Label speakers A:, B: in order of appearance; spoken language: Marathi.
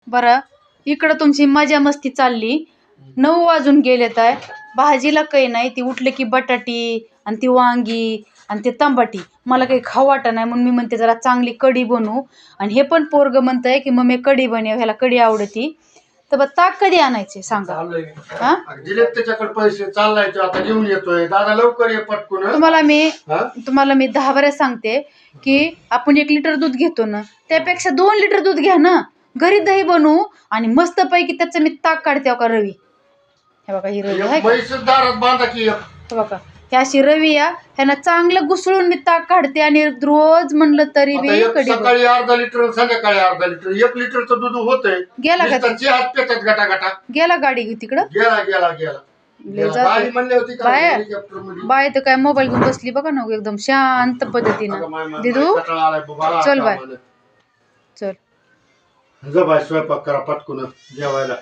A: बरं, इकडं तुमची मजा मस्ती चालली. 9 वाजून गेलेत आहे. भाजीला काही नाही. ती उठले की बटाटी आणि ती वांगी आणि ते तंबाटी मला काही खाऊ वाटत नाही, म्हणून मी म्हणते जरा चांगली कढी बनवू. आणि हे पण पोरग म्हणतंय की मम्मी कढी बनव, ह्याला कढी आवडती. तर बघ ताक कधी आणायचे सांगा. हा,
B: दिलेत त्याच्याकडे पैसे, चाललाय तो आता घेऊन येतोय. दादा लवकर ये पटकून.
A: तुम्हाला मी 10 वेळा सांगते की आपण 1 लिटर दूध घेतो ना, त्यापेक्षा 2 लिटर दूध घ्या ना. घरी दही बनवू आणि मस्त पैकी त्याचं मी ताक काढते. हो का रवी, हे बघा ही रवी आहे का?
B: दारात बांधा की.
A: हे बघा ही अशी रवी या, ह्यानं चांगलं घुसळून मी ताक काढते आणि रोज म्हणलं तरी बी कधी
B: सकाळी अर्धा लिटर, संध्याकाळी अर्धा लिटर, 1 लिटरचं दूध होतंय.
A: गेला का?
B: हात पेतात गटा गटा.
A: गेला गाडी तिकडं.
B: गेला गेला गेला. गाडी म्हणली होती का हेलिकॉप्टर मध्ये.
A: बाय तर काय मोबाईल घेऊन बसली बघा ना, एकदम शांत पद्धतीनं. दिदू चल बाय, चल
B: जा बाय, स्वयंपाक करा पटकून जेवायला.